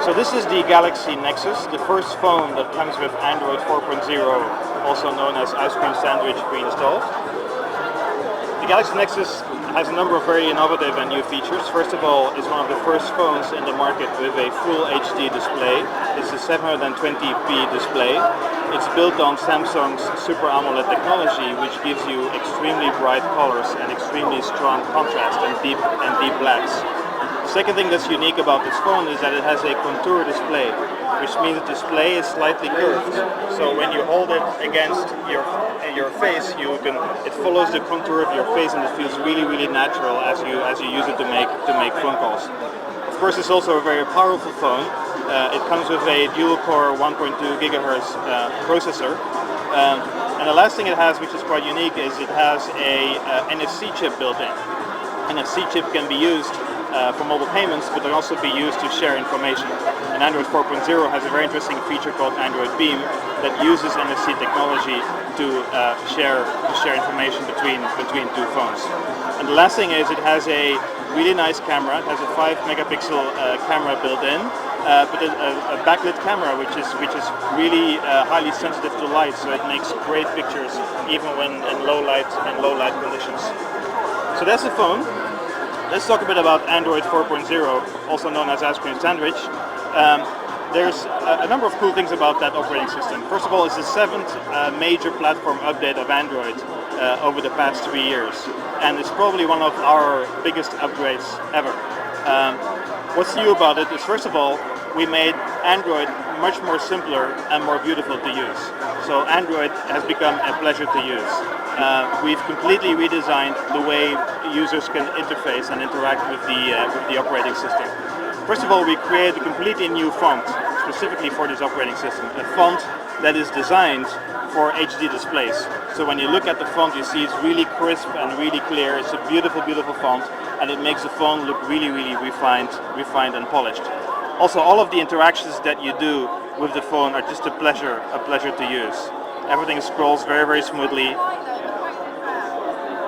So this is the Galaxy Nexus, the first phone that comes with Android 4.0, also known as ice cream sandwich, pre-installed. The Galaxy Nexus has a number of very innovative and new features. First of all, it's one of the first phones in the market with a full HD display. It's a 720p display. It's built on Samsung's Super AMOLED technology, which gives you extremely bright colors and extremely strong contrast and deep blacks. The second thing that's unique about this phone is that it has a contour display, which means the display is slightly curved. So when you hold it against your face, it follows the contour of your face, and it feels really natural as you use it to make phone calls. Of course, it's also a very powerful phone. It comes with a dual-core 1.2 GHz processor. And the last thing it has, which is quite unique, is it has a NFC chip built in. NFC chip can be used for mobile payments, but it can also be used to share information. And Android 4.0 has a very interesting feature called Android Beam that uses NFC technology to share information between two phones. And the last thing is it has a really nice camera. It has a 5-megapixel camera built in, but a backlit camera which is really highly sensitive to light, so it makes great pictures even when in low light conditions. So that's the phone. Let's talk a bit about Android 4.0, also known as ice cream sandwich. There's a number of cool things about that operating system. First of all, it's the 7th major platform update of Android over the past 3 years, and it's probably one of our biggest upgrades ever. What's new about it is, first of all, we made Android much more simpler and more beautiful to use. So Android has become a pleasure to use. We've completely redesigned the way users can interface and interact with the operating system. First of all, we created a completely new font specifically for this operating system, a font that is designed for HD displays. So when you look at the font, you see it's really crisp and really clear. It's a beautiful font, and it makes the phone look really refined and polished. Also, all of the interactions that you do with the phone are just a pleasure to use. Everything scrolls very smoothly.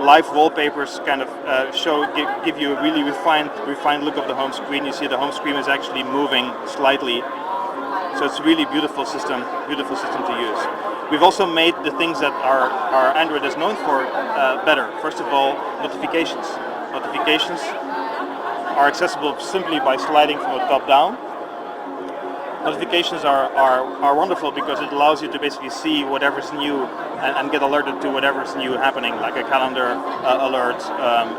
Live wallpapers kind of give you a really refined look of the home screen. You see the home screen is actually moving slightly, so it's a really beautiful system to use. We've also made the things that our Android is known for better. First of all, notifications. Notifications are accessible simply by sliding from the top down. Notifications are wonderful because it allows you to basically see whatever's new and get alerted to whatever's new happening, like a calendar alert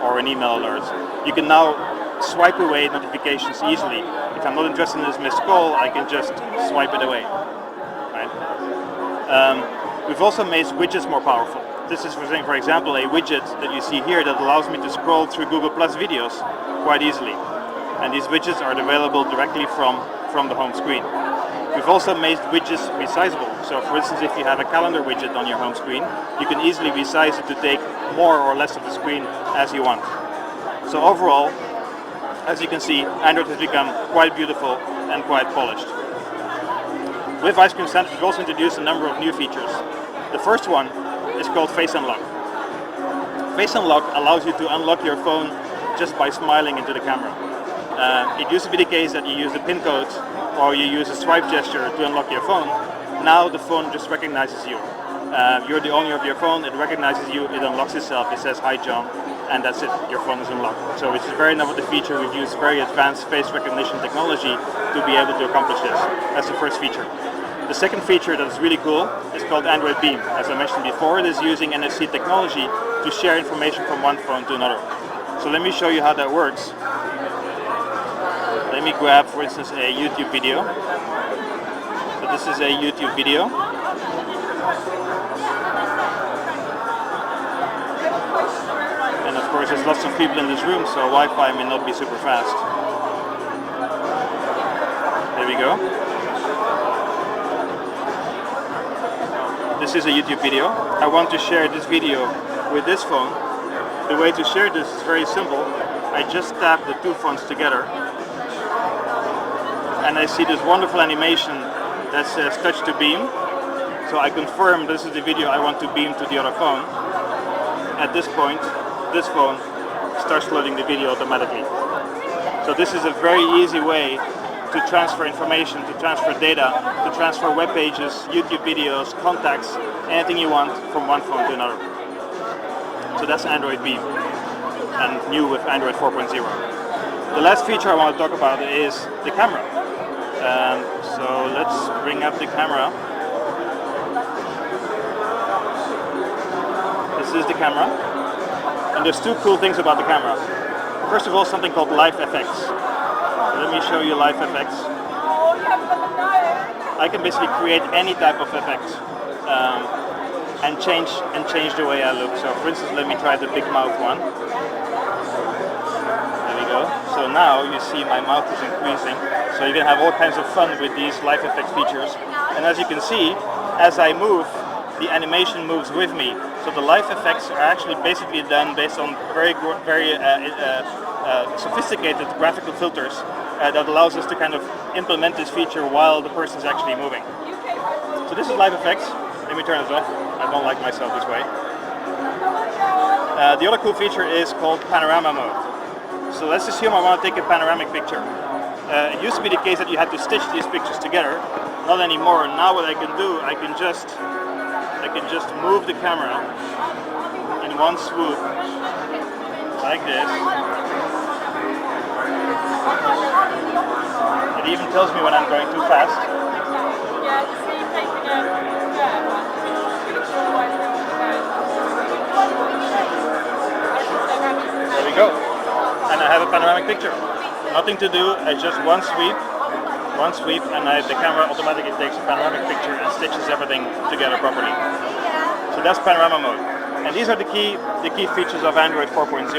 or an email alert. You can now swipe away notifications easily. If I'm not interested in this missed call, I can just swipe it away. Right? We've also made widgets more powerful. This is, for example, a widget that you see here that allows me to scroll through Google Plus videos quite easily. And these widgets are available directly from the home screen. We've also made widgets resizable. So for instance, if you have a calendar widget on your home screen, you can easily resize it to take more or less of the screen as you want. So overall, as you can see, Android has become quite beautiful and quite polished. With Ice Cream Sandwich, we've also introduced a number of new features. The first one is called Face Unlock. Face Unlock allows you to unlock your phone just by smiling into the camera. It used to be the case that you use a PIN code or you use a swipe gesture to unlock your phone. Now the phone just recognizes you. You're the owner of your phone, it recognizes you, it unlocks itself, it says "Hi John," and that's it, your phone is unlocked. So it's a very innovative feature. We've used very advanced face recognition technology to be able to accomplish this. That's the first feature. The second feature that is really cool is called Android Beam. As I mentioned before, it is using NFC technology to share information from one phone to another. So let me show you how that works. Let me grab, for instance, a YouTube video. So this is a YouTube video. And of course, there's lots of people in this room, so Wi-Fi may not be super fast. There we go. This is a YouTube video. I want to share this video with this phone. The way to share this is very simple. I just tap the two phones together, and I see this wonderful animation that says touch to beam. So I confirm this is the video I want to beam to the other phone. At this point, this phone starts loading the video automatically. So this is a very easy way to transfer information, to transfer data, to transfer web pages, YouTube videos, contacts, anything you want from one phone to another. So that's Android B, and new with Android 4.0. The last feature I want to talk about is the camera. So let's bring up the camera. This is the camera, and there's two cool things about the camera. First of all, something called live effects. Let me show you live effects. I can basically create any type of effect and change the way I look. So for instance, let me try the big mouth one. There we go. So now you see my mouth is increasing. So you can have all kinds of fun with these live effects features. And as you can see, as I move, the animation moves with me. So the live effects are actually basically done based on very sophisticated graphical filters that allows us to kind of implement this feature while the person is actually moving. So this is live effects. Let me turn this off. I don't like myself this way. The other cool feature is called panorama mode. So let's assume I want to take a panoramic picture. It used to be the case that you had to stitch these pictures together. Not anymore. Now what I can do, I can just move the camera in one swoop, like this. It even tells me when I'm going too fast. There we go. And I have a panoramic picture. Nothing to do, I just one sweep, and the camera automatically takes a panoramic picture and stitches everything together properly. So that's panorama mode. And these are the key features of Android 4.0.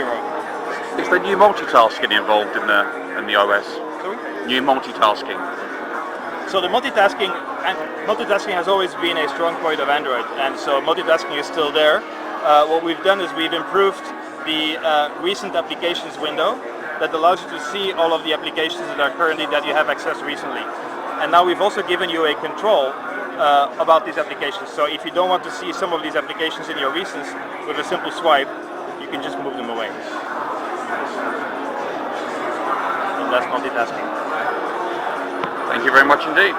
Is there new multitasking involved in the OS? Sorry? New multitasking. So the multitasking has always been a strong point of Android, and so multitasking is still there. What we've done is we've improved the recent applications window that allows you to see all of the applications that you have accessed recently. And now we've also given you a control about these applications. So if you don't want to see some of these applications in your recents, with a simple swipe, you can just move them away. And that's multitasking. Thank you very much indeed.